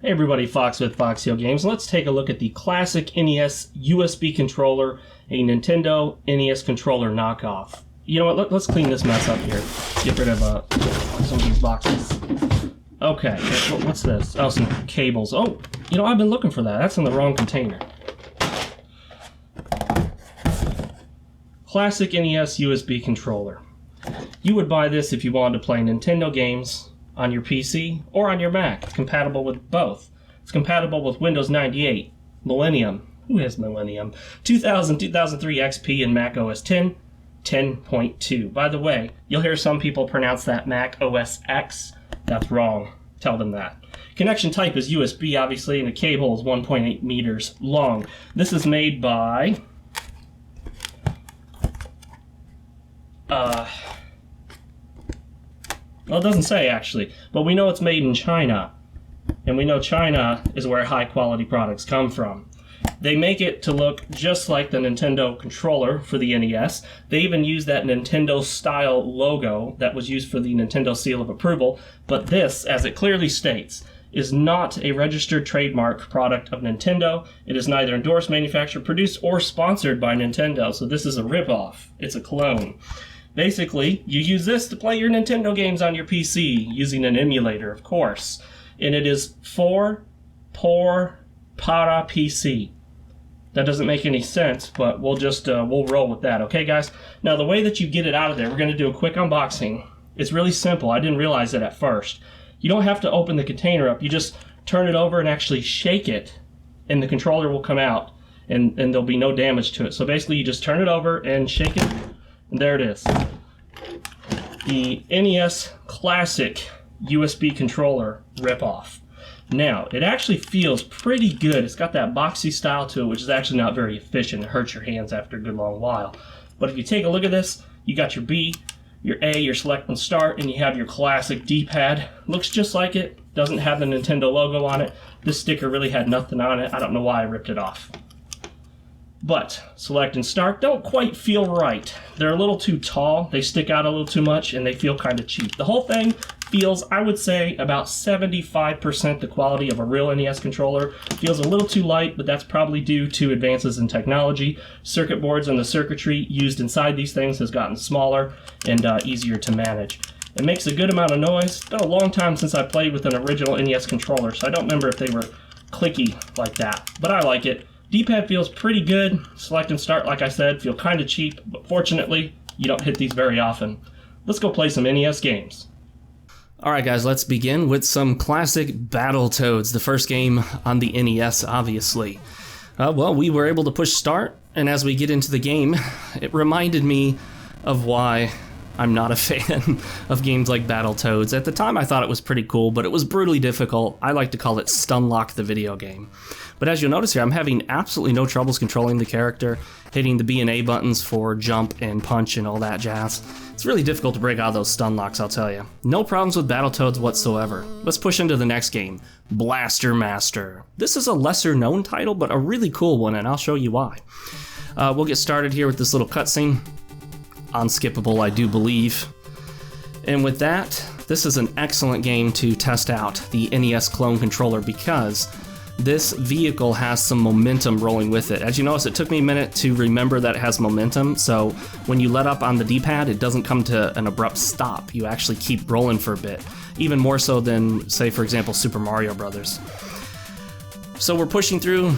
Hey everybody, Fox with FoxeoGames. Let's take a look at the classic NES USB controller, a Nintendo NES controller knockoff. You know what, let's clean this mess up here. Get rid of some of these boxes. Okay, what's this? Oh, some cables. Oh, you know, I've been looking for that. That's in the wrong container. Classic NES USB controller. You would buy this if you wanted to play Nintendo games on your PC or on your Mac. It's compatible with both. It's compatible with Windows 98, Millennium, who has Millennium, 2000, 2003 XP, and Mac OS 10, 10.2. By the way, you'll hear some people pronounce that Mac OS X. That's wrong. Tell them that. Connection type is USB, obviously, and the cable is 1.8 meters long. This is made by well, it doesn't say, actually, but we know it's made in China, and we know China is where high-quality products come from. They make it to look just like the Nintendo controller for the NES. They even use that Nintendo-style logo that was used for the Nintendo seal of approval, but this, as it clearly states, is not a registered trademark product of Nintendo. It is neither endorsed, manufactured, produced, or sponsored by Nintendo, so this is a rip-off. It's a clone. Basically, you use this to play your Nintendo games on your PC, using an emulator, of course. And it is for para PC. That doesn't make any sense, but we'll just, we'll roll with that, okay, guys? Now, the way that you get it out of there, we're going to do a quick unboxing. It's really simple. I didn't realize it at first. You don't have to open the container up. You just turn it over and actually shake it, and the controller will come out, and there'll be no damage to it. So basically, you just turn it over and shake it, and there it is. The NES Classic USB controller ripoff. Now, it actually feels pretty good. It's got that boxy style to it, which is actually not very efficient. It hurts your hands after a good long while. But if you take a look at this, you got your B, your A, your select and start, and you have your classic D-pad. Looks just like it. Doesn't have the Nintendo logo on it. This sticker really had nothing on it. I don't know why I ripped it off. But select and start don't quite feel right. They're a little too tall, they stick out a little too much, and they feel kind of cheap. The whole thing feels, I would say, about 75% the quality of a real NES controller. Feels a little too light, but that's probably due to advances in technology. Circuit boards and the circuitry used inside these things has gotten smaller and easier to manage. It makes a good amount of noise. It's been a long time since I played with an original NES controller, so I don't remember if they were clicky like that, but I like it. D-pad feels pretty good. Select and start, like I said, feel kind of cheap, but fortunately, you don't hit these very often. Let's go play some NES games. Alright guys, let's begin with some classic Battletoads, the first game on the NES, obviously. Well, we were able to push start, and as we get into the game, it reminded me of why I'm not a fan of games like Battletoads. At the time, I thought it was pretty cool, but it was brutally difficult. I like to call it Stunlock the video game. But as you'll notice here, I'm having absolutely no troubles controlling the character, hitting the B and A buttons for jump and punch and all that jazz. It's really difficult to break out of those stun locks, I'll tell you. No problems with Battletoads whatsoever. Let's push into the next game, Blaster Master. This is a lesser known title, but a really cool one, and I'll show you why. We'll get started here with this little cutscene. Unskippable, I do believe. And with that, this is an excellent game to test out the NES clone controller because this vehicle has some momentum rolling with it. As you notice, it took me a minute to remember that it has momentum, so when you let up on the D-pad, it doesn't come to an abrupt stop. You actually keep rolling for a bit, even more so than, say, for example, Super Mario Brothers. So we're pushing through.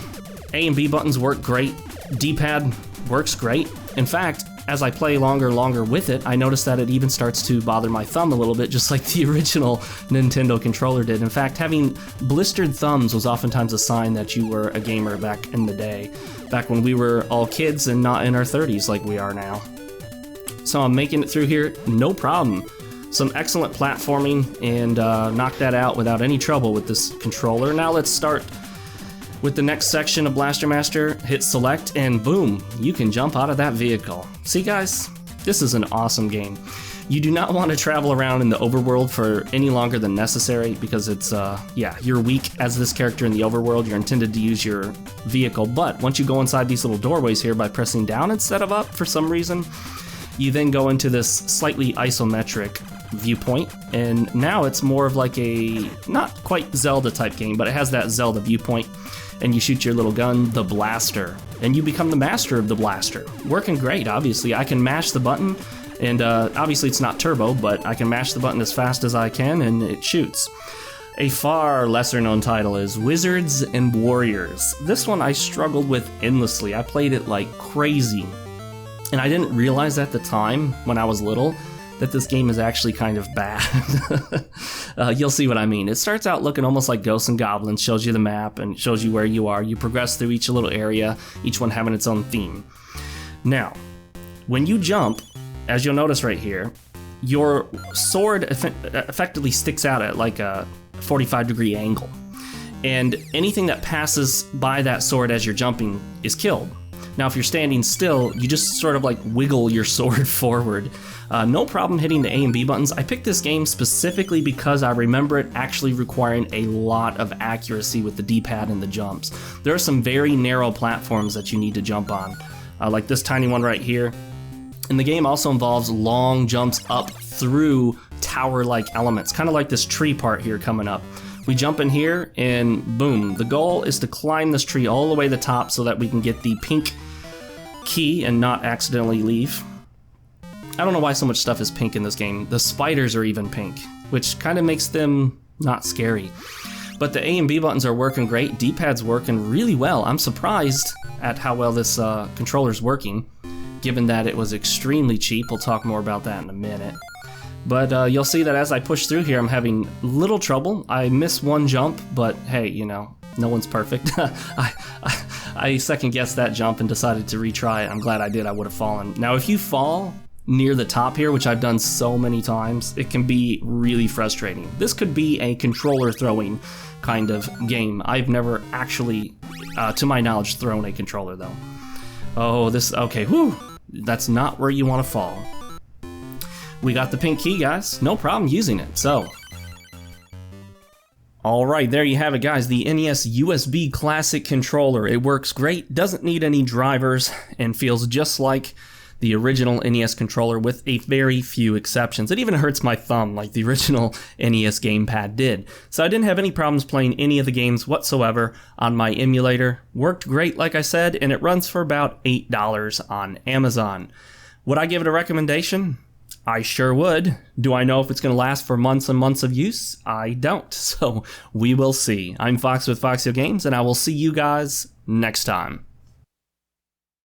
A and B buttons work great. D-pad works great. In fact, as I play longer and longer with it, I notice that it even starts to bother my thumb a little bit, just like the original Nintendo controller did. In fact, having blistered thumbs was oftentimes a sign that you were a gamer back in the day, back when we were all kids and not in our 30s like we are now. So I'm making it through here, no problem. Some excellent platforming, and knocked that out without any trouble with this controller. Now let's start with the next section of Blaster Master. Hit select and boom, you can jump out of that vehicle. See guys, this is an awesome game. You do not want to travel around in the overworld for any longer than necessary because it's, yeah, you're weak as this character in the overworld. You're intended to use your vehicle, but once you go inside these little doorways here by pressing down instead of up for some reason, you then go into this slightly isometric viewpoint, and now it's more of like a, not quite Zelda type game, but it has that Zelda viewpoint, and you shoot your little gun, the blaster, and you become the master of the blaster. Working great, obviously. I can mash the button, and obviously it's not turbo, but I can mash the button as fast as I can, and it shoots. A far lesser known title is Wizards and Warriors. This one I struggled with endlessly. I played it like crazy, and I didn't realize at the time when I was little that this game is actually kind of bad. You'll see what I mean. It starts out looking almost like Ghosts and Goblins, shows you the map and shows you where you are. You progress through each little area, each one having its own theme. Now, when you jump, as you'll notice right here, your sword effectively sticks out at like a 45-degree angle. And anything that passes by that sword as you're jumping is killed. Now, if you're standing still, you just sort of like wiggle your sword forward. No problem hitting the A and B buttons. I picked this game specifically because I remember it actually requiring a lot of accuracy with the D-pad and the jumps. There are some very narrow platforms that you need to jump on, like this tiny one right here. And the game also involves long jumps up through tower-like elements, kind of like this tree part here coming up. We jump in here and boom. The goal is to climb this tree all the way to the top so that we can get the pink key and not accidentally leave. I don't know why so much stuff is pink in this game. The spiders are even pink, which kind of makes them not scary. But the A and B buttons are working great. D-pad's working really well. I'm surprised at how well this controller's working, given that it was extremely cheap. We'll talk more about that in a minute. But you'll see that as I push through here, I'm having little trouble. I miss one jump, but hey, you know, no one's perfect. I second-guessed that jump and decided to retry it. I'm glad I did. I would have fallen. Now, if you fall near the top here, which I've done so many times, it can be really frustrating. This could be a controller throwing kind of game. I've never actually, to my knowledge, thrown a controller, though. Oh, okay, whew. That's not where you want to fall. We got the pink key, guys. No problem using it, so. Alright, there you have it, guys. The NES USB Classic controller. It works great, doesn't need any drivers, and feels just like the original NES controller with a very few exceptions. It even hurts my thumb like the original NES gamepad did. So I didn't have any problems playing any of the games whatsoever on my emulator. Worked great, like I said, and it runs for about $8 on Amazon. Would I give it a recommendation? I sure would. Do I know if it's going to last for months and months of use? I don't, so we will see. I'm Fox with FoxeoGames, and I will see you guys next time.